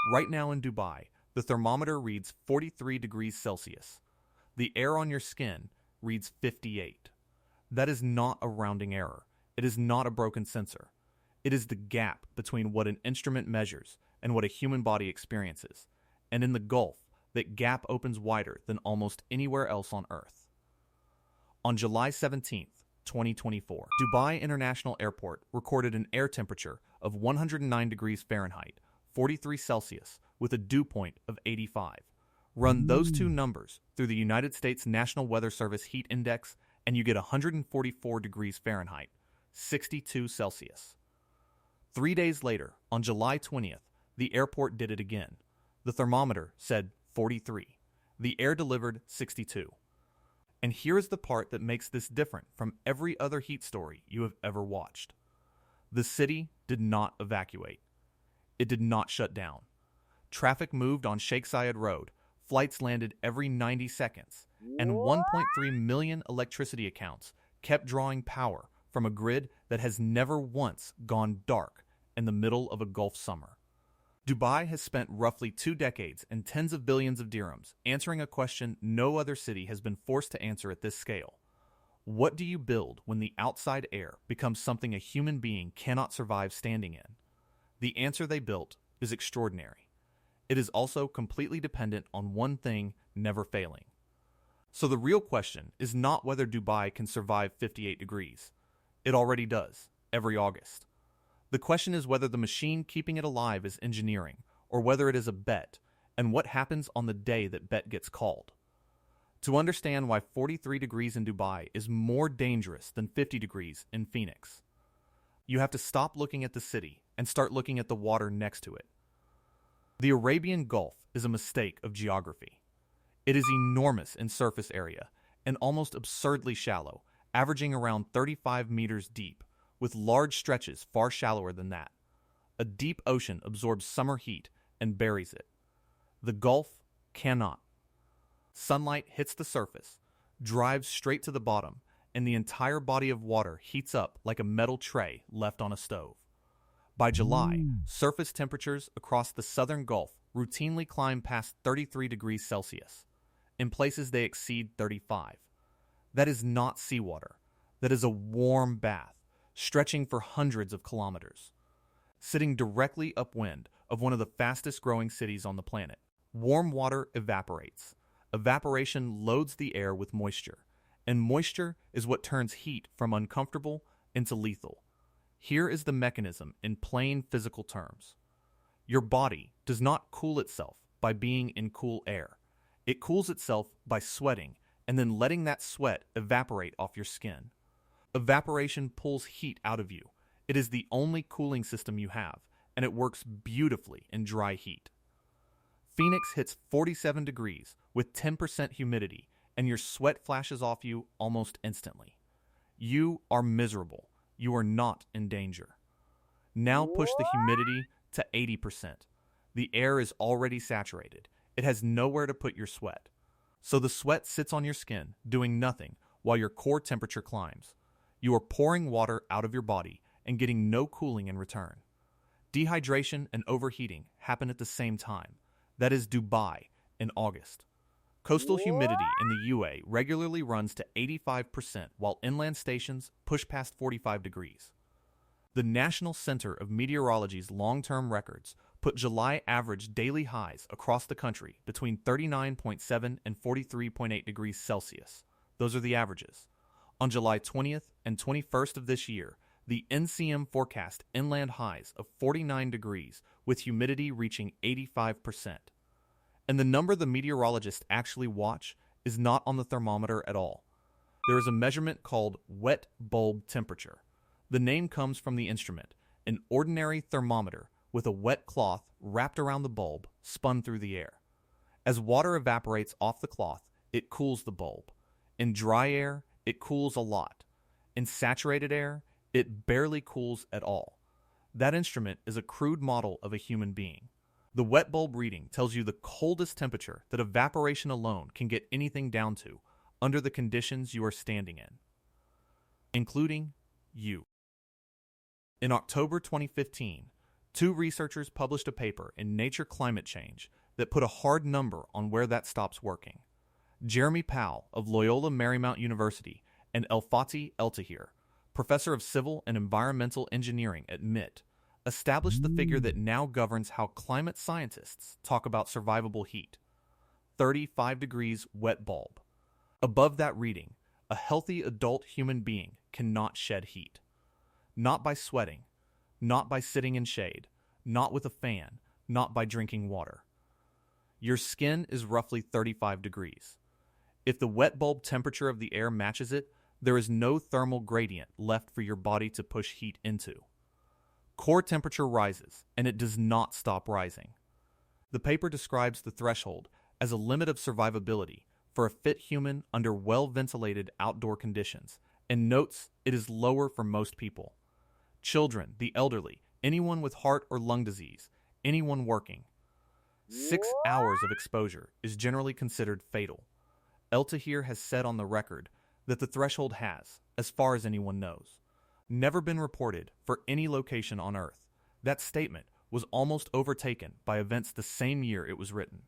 Right now in Dubai, the thermometer reads 43 degrees Celsius. The air on your skin reads 58. That is not a rounding error. It is not a broken sensor. It is the gap between what an instrument measures and what a human body experiences. And in the Gulf, that gap opens wider than almost anywhere else on Earth. On July 17th, 2024, Dubai International Airport recorded an air temperature of 109 degrees Fahrenheit, 43 Celsius, with a dew point of 85. Run those two numbers through the United States National Weather Service heat index and you get 144 degrees Fahrenheit, 62 Celsius. 3 days later, on July 20th, the airport did it again. The thermometer said 43. The air delivered 62. And here is the part that makes this different from every other heat story you have ever watched. The city did not evacuate. It did not shut down. Traffic moved on Sheikh Zayed Road. Flights landed every 90 seconds. And 1.3 million electricity accounts kept drawing power from a grid that has never once gone dark in the middle of a Gulf summer. Dubai has spent roughly 2 decades and tens of billions of dirhams answering a question no other city has been forced to answer at this scale. What do you build when the outside air becomes something a human being cannot survive standing in? The answer they built is extraordinary. It is also completely dependent on one thing never failing. So the real question is not whether Dubai can survive 58 degrees. It already does, every August. The question is whether the machine keeping it alive is engineering, or whether it is a bet, and what happens on the day that bet gets called. To understand why 43 degrees in Dubai is more dangerous than 50 degrees in Phoenix, you have to stop looking at the city and start looking at the water next to it. The Arabian Gulf is a mistake of geography. It is enormous in surface area and almost absurdly shallow, averaging around 35 meters deep, with large stretches far shallower than that. A deep ocean absorbs summer heat and buries it. The Gulf cannot. Sunlight hits the surface, drives straight to the bottom, and the entire body of water heats up like a metal tray left on a stove. By July, surface temperatures across the southern Gulf routinely climb past 33 degrees Celsius. In places they exceed 35. That is not seawater. That is a warm bath, stretching for hundreds of kilometers. Sitting directly upwind of one of the fastest growing cities on the planet, warm water evaporates. Evaporation loads the air with moisture, and moisture is what turns heat from uncomfortable into lethal. Here is the mechanism in plain physical terms. Your body does not cool itself by being in cool air. It cools itself by sweating and then letting that sweat evaporate off your skin. Evaporation pulls heat out of you. It is the only cooling system you have, and it works beautifully in dry heat. Phoenix hits 47 degrees with 10% humidity, and your sweat flashes off you almost instantly. You are miserable. You are not in danger. Now push the humidity to 80%. The air is already saturated. It has nowhere to put your sweat. So the sweat sits on your skin, doing nothing, while your core temperature climbs. You are pouring water out of your body and getting no cooling in return. Dehydration and overheating happen at the same time. That is Dubai in August. Coastal humidity in the UAE regularly runs to 85%, while inland stations push past 45 degrees. The National Center of Meteorology's long-term records put July average daily highs across the country between 39.7 and 43.8 degrees Celsius. Those are the averages. On July 20th and 21st of this year, the NCM forecast inland highs of 49 degrees with humidity reaching 85%. And the number the meteorologists actually watch is not on the thermometer at all. There is a measurement called wet bulb temperature. The name comes from the instrument, an ordinary thermometer with a wet cloth wrapped around the bulb, spun through the air. As water evaporates off the cloth, it cools the bulb. In dry air, it cools a lot. In saturated air, it barely cools at all. That instrument is a crude model of a human being. The wet bulb reading tells you the coldest temperature that evaporation alone can get anything down to under the conditions you are standing in, including you. In October 2015, Two researchers published a paper in Nature Climate Change that put a hard number on where that stops working. Jeremy Powell of Loyola Marymount University and El-Fatih El-Tahir, professor of civil and environmental engineering at MIT, established the figure that now governs how climate scientists talk about survivable heat: 35 degrees wet bulb. Above that reading, a healthy adult human being cannot shed heat. Not by sweating, not by sitting in shade, not with a fan, not by drinking water. Your skin is roughly 35 degrees. If the wet bulb temperature of the air matches it, there is no thermal gradient left for your body to push heat into. Core temperature rises, and it does not stop rising. The paper describes the threshold as a limit of survivability for a fit human under well-ventilated outdoor conditions, and notes it is lower for most people. Children, the elderly, anyone with heart or lung disease, anyone working. 6 hours of exposure is generally considered fatal. El-Tahir has said on the record that the threshold has, as far as anyone knows, never been reported for any location on Earth. That statement was almost overtaken by events the same year it was written.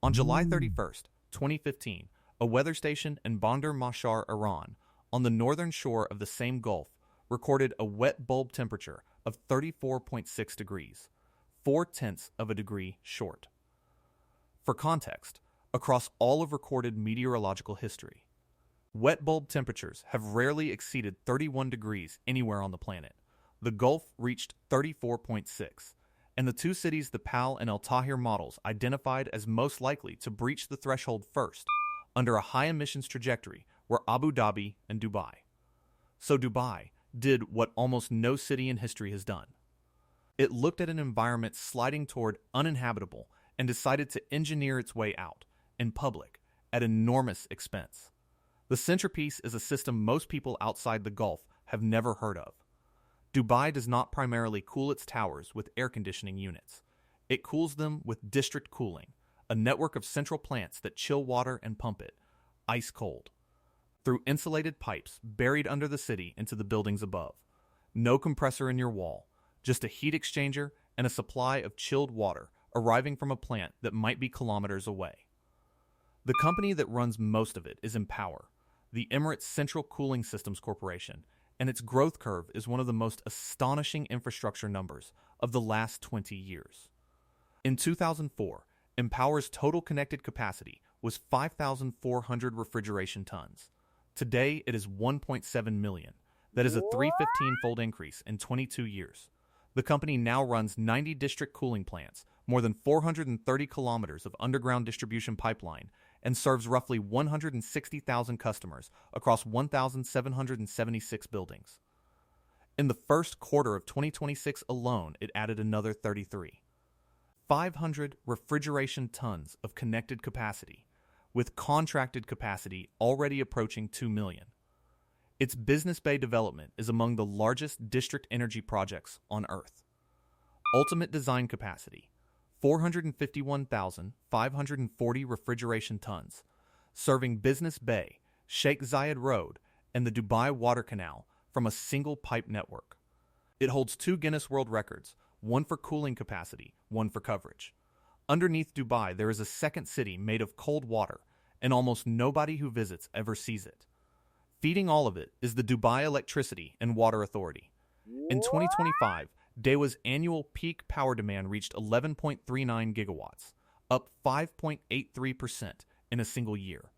On July 31st, 2015, a weather station in Bandar Mashar, Iran, on the northern shore of the same Gulf, recorded a wet bulb temperature of 34.6 degrees, 0.4 of a degree short. For context, across all of recorded meteorological history, wet bulb temperatures have rarely exceeded 31 degrees anywhere on the planet. The Gulf reached 34.6, and the two cities the Powell and El-Tahir models identified as most likely to breach the threshold first under a high emissions trajectory were Abu Dhabi and Dubai. So Dubai did what almost no city in history has done. It looked at an environment sliding toward uninhabitable and decided to engineer its way out, in public, at enormous expense. The centerpiece is a system most people outside the Gulf have never heard of. Dubai does not primarily cool its towers with air conditioning units. It cools them with district cooling, a network of central plants that chill water and pump it, ice cold, through insulated pipes buried under the city into the buildings above. No compressor in your wall, just a heat exchanger and a supply of chilled water arriving from a plant that might be kilometers away. The company that runs most of it is Empower, the Emirates Central Cooling Systems Corporation, and its growth curve is one of the most astonishing infrastructure numbers of the last 20 years. In 2004, Empower's total connected capacity was 5,400 refrigeration tons. Today, it is 1.7 million. That is a 315-fold increase in 22 years. The company now runs 90 district cooling plants, more than 430 kilometers of underground distribution pipeline, and serves roughly 160,000 customers across 1,776 buildings. In the first quarter of 2026 alone, it added another 33. 500 refrigeration tons of connected capacity, with contracted capacity already approaching 2 million. Its Business Bay development is among the largest district energy projects on Earth. Ultimate design capacity: 451,540 refrigeration tons, serving Business Bay, Sheikh Zayed Road, and the Dubai Water Canal from a single pipe network. It holds 2 Guinness World Records, one for cooling capacity, one for coverage. Underneath Dubai, there is a second city made of cold water, and almost nobody who visits ever sees it. Feeding all of it is the Dubai Electricity and Water Authority. In 2025, DEWA's annual peak power demand reached 11.39 gigawatts, up 5.83% in a single year.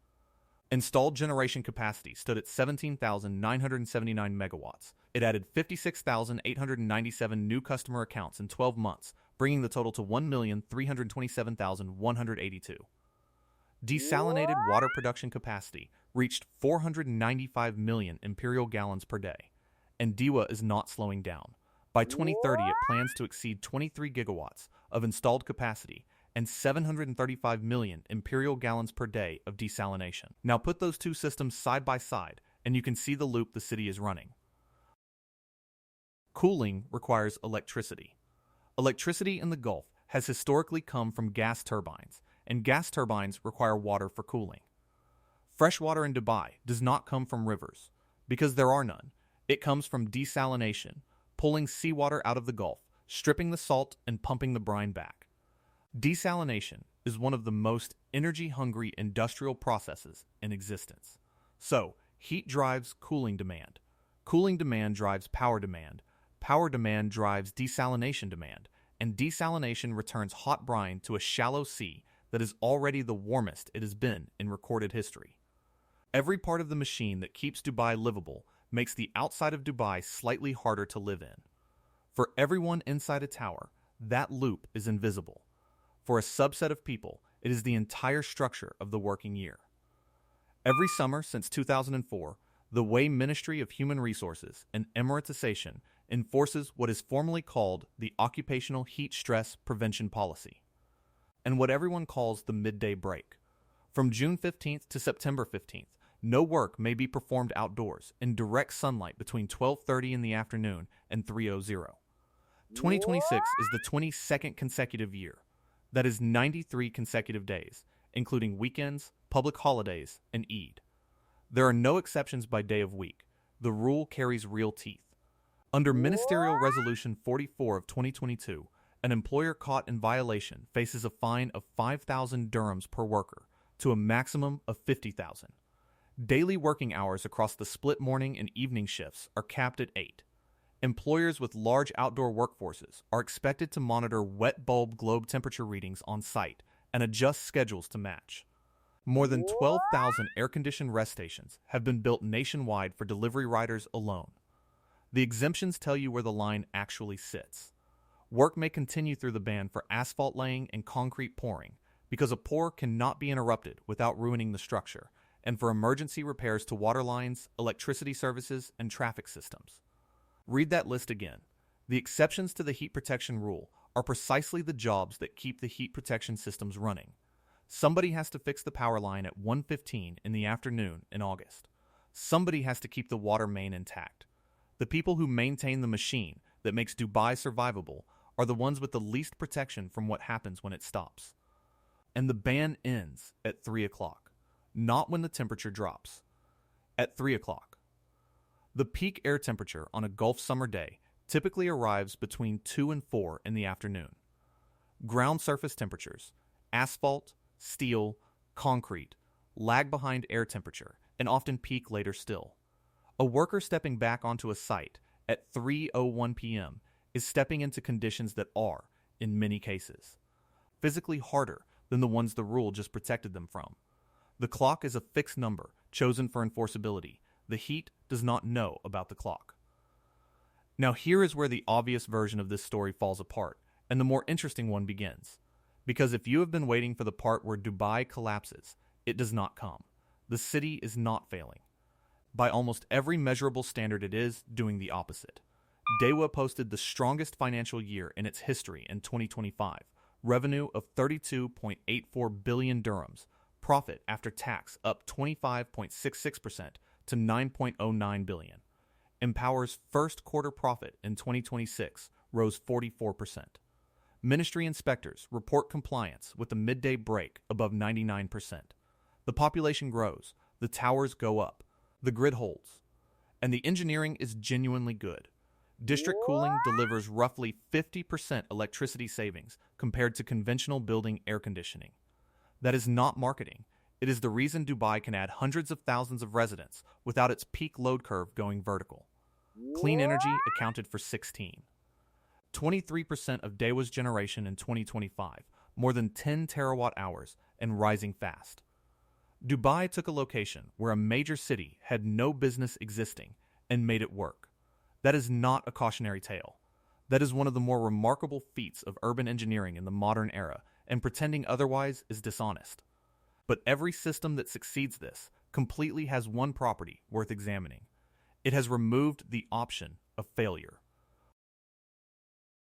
Installed generation capacity stood at 17,979 megawatts. It added 56,897 new customer accounts in 12 months, bringing the total to 1,327,182. Desalinated water production capacity reached 495 million imperial gallons per day, and DEWA is not slowing down. By 2030, it plans to exceed 23 gigawatts of installed capacity and 735 million imperial gallons per day of desalination. Now put those two systems side by side, and you can see the loop the city is running. Cooling requires electricity. Electricity in the Gulf has historically come from gas turbines, and gas turbines require water for cooling. Fresh water in Dubai does not come from rivers, because there are none. It comes from desalination, pulling seawater out of the Gulf, stripping the salt and pumping the brine back. Desalination is one of the most energy-hungry industrial processes in existence. So, heat drives cooling demand. Cooling demand drives power demand. Power demand drives desalination demand. And desalination returns hot brine to a shallow sea that is already the warmest it has been in recorded history. Every part of the machine that keeps Dubai livable makes the outside of Dubai slightly harder to live in. For everyone inside a tower, that loop is invisible. For a subset of people, it is the entire structure of the working year. Every summer since 2004, the Way Ministry of Human Resources and Emiratization enforces what is formally called the Occupational Heat Stress Prevention Policy, and what everyone calls the midday break. From June 15th to September 15th, no work may be performed outdoors in direct sunlight between 12:30 in the afternoon and 3:00. 2026 is the 22nd consecutive year. That is 93 consecutive days, including weekends, public holidays, and Eid. There are no exceptions by day of week. The rule carries real teeth. Under Ministerial Resolution 44 of 2022, an employer caught in violation faces a fine of 5,000 dirhams per worker to a maximum of 50,000. Daily working hours across the split morning and evening shifts are capped at 8. Employers with large outdoor workforces are expected to monitor wet bulb globe temperature readings on site and adjust schedules to match. More than 12,000 air-conditioned rest stations have been built nationwide for delivery riders alone. The exemptions tell you where the line actually sits. Work may continue through the ban for asphalt laying and concrete pouring because a pour cannot be interrupted without ruining the structure, and for emergency repairs to water lines, electricity services, and traffic systems. Read that list again. The exceptions to the heat protection rule are precisely the jobs that keep the heat protection systems running. Somebody has to fix the power line at 1:15 in the afternoon in August. Somebody has to keep the water main intact. The people who maintain the machine that makes Dubai survivable are the ones with the least protection from what happens when it stops. And the ban ends at 3 o'clock, not when the temperature drops. At 3 o'clock. The peak air temperature on a Gulf summer day typically arrives between 2 and 4 in the afternoon. Ground surface temperatures, asphalt, steel, concrete, lag behind air temperature and often peak later still. A worker stepping back onto a site at 3:01 p.m. is stepping into conditions that are, in many cases, physically harder than the ones the rule just protected them from. The clock is a fixed number chosen for enforceability. The heat does not know about the clock. Now here is where the obvious version of this story falls apart, and the more interesting one begins. Because if you have been waiting for the part where Dubai collapses, it does not come. The city is not failing. By almost every measurable standard, it is doing the opposite. Dewa posted the strongest financial year in its history in 2025, revenue of 32.84 billion dirhams, profit after tax up 25.66% to 9.09 billion. Empower's first quarter profit in 2026 rose 44%. Ministry inspectors report compliance with the midday break above 99%. The population grows, the towers go up, the grid holds, and the engineering is genuinely good. District cooling delivers roughly 50% electricity savings compared to conventional building air conditioning. That is not marketing. It is the reason Dubai can add hundreds of thousands of residents without its peak load curve going vertical. Clean energy accounted for 16. 23% of Dewa's generation in 2025, more than 10 terawatt hours, and rising fast. Dubai took a location where a major city had no business existing and made it work. That is not a cautionary tale. That is one of the more remarkable feats of urban engineering in the modern era, and pretending otherwise is dishonest. But every system that succeeds this completely has one property worth examining. It has removed the option of failure.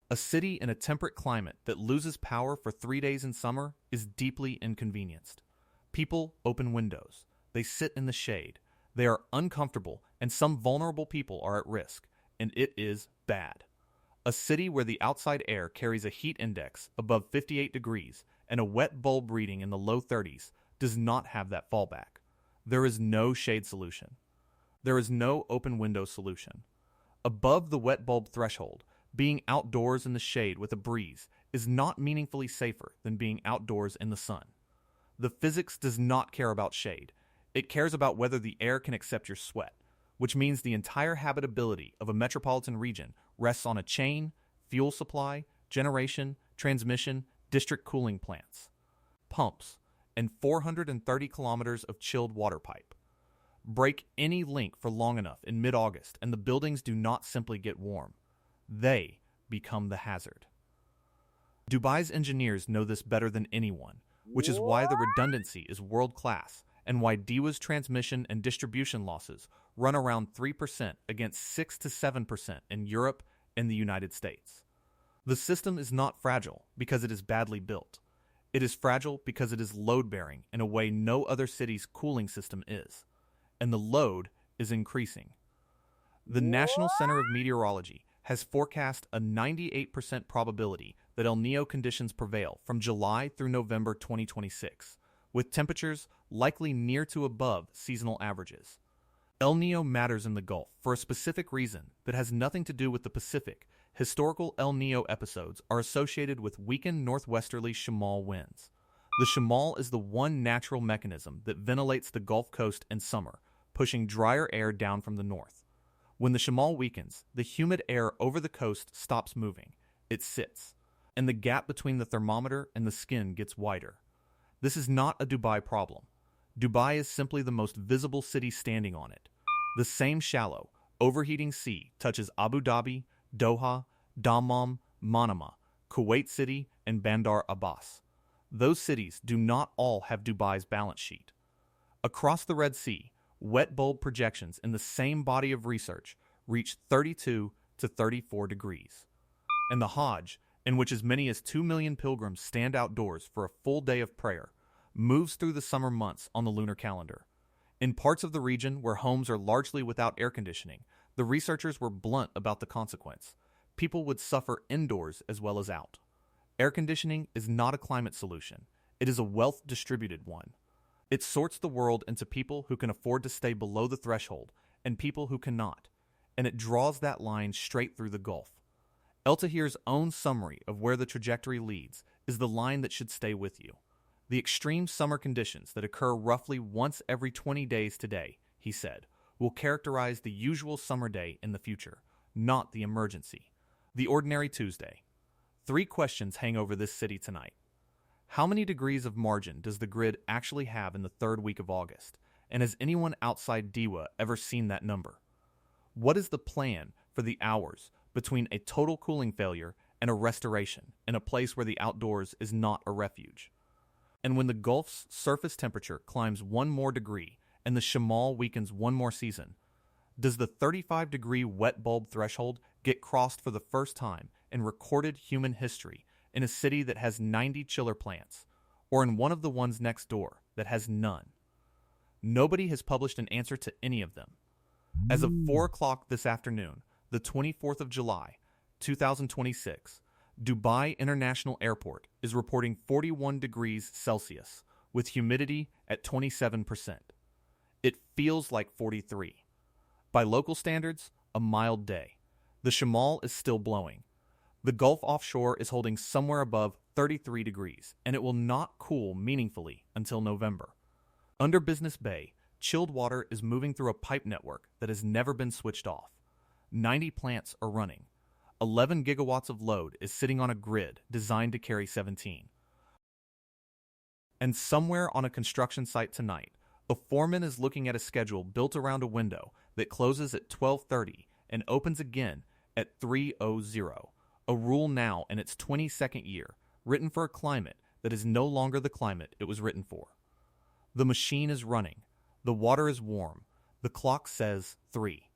A city in a temperate climate that loses power for 3 days in summer is deeply inconvenienced. People open windows. They sit in the shade. They are uncomfortable, and some vulnerable people are at risk, and it is bad. A city where the outside air carries a heat index above 58 degrees and a wet bulb reading in the low 30s does not have that fallback. There is no shade solution. There is no open window solution. Above the wet bulb threshold, being outdoors in the shade with a breeze is not meaningfully safer than being outdoors in the sun. The physics does not care about shade. It cares about whether the air can accept your sweat, which means the entire habitability of a metropolitan region rests on a chain, fuel supply, generation, transmission, district cooling plants, pumps, and 430 kilometers of chilled water pipe. Break any link for long enough in mid-August and the buildings do not simply get warm. They become the hazard. Dubai's engineers know this better than anyone, which is why the redundancy is world-class and why DEWA's transmission and distribution losses run around 3% against 6 to 7% in Europe and the United States. The system is not fragile because it is badly built. It is fragile because it is load-bearing in a way no other city's cooling system is. And the load is increasing. The National Center of Meteorology has forecast a 98% probability that El Niño conditions prevail from July through November 2026, with temperatures likely near to above seasonal averages. El Niño matters in the Gulf for a specific reason that has nothing to do with the Pacific. Historical El Niño episodes are associated with weakened northwesterly shimal winds. The shimal is the one natural mechanism that ventilates the Gulf Coast in summer, pushing drier air down from the north. When the shimal weakens, the humid air over the coast stops moving. It sits, and the gap between the thermometer and the skin gets wider. This is not a Dubai problem. Dubai is simply the most visible city standing on it. The same shallow, overheating sea touches Abu Dhabi, Doha, Dammam, Manama, Kuwait City, and Bandar Abbas. Those cities do not all have Dubai's balance sheet. Across the Red Sea, wet bulb projections in the same body of research reach 32 to 34 degrees. And the Hajj, in which as many as 2 million pilgrims stand outdoors for a full day of prayer, moves through the summer months on the lunar calendar. In parts of the region where homes are largely without air conditioning, the researchers were blunt about the consequence. People would suffer indoors as well as out. Air conditioning is not a climate solution. It is a wealth-distributed one. It sorts the world into people who can afford to stay below the threshold and people who cannot, and it draws that line straight through the Gulf. El Tahir's own summary of where the trajectory leads is the line that should stay with you. The extreme summer conditions that occur roughly once every 20 days today, he said, will characterize the usual summer day in the future, not the emergency. The ordinary Tuesday. 3 questions hang over this city tonight. How many degrees of margin does the grid actually have in the 3rd week of August? And has anyone outside DEWA ever seen that number? What is the plan for the hours between a total cooling failure and a restoration in a place where the outdoors is not a refuge? And when the Gulf's surface temperature climbs 1 more degree and the shimal weakens 1 more season, does the 35-degree wet bulb threshold get crossed for the first time in recorded human history in a city that has 90 chiller plants, or in one of the ones next door that has none? Nobody has published an answer to any of them. As of 4 o'clock this afternoon, the 24th of July, 2026, Dubai International Airport is reporting 41 degrees Celsius with humidity at 27%. It feels like 43. By local standards, a mild day. The shimal is still blowing. The Gulf offshore is holding somewhere above 33 degrees, and it will not cool meaningfully until November. Under Business Bay, chilled water is moving through a pipe network that has never been switched off. 90 plants are running. 11 gigawatts of load is sitting on a grid designed to carry 17. And somewhere on a construction site tonight, a foreman is looking at a schedule built around a window that closes at 12:30 and opens again at 3:00, a rule now in its 22nd year, written for a climate that is no longer the climate it was written for. The machine is running. The water is warm. The clock says 3.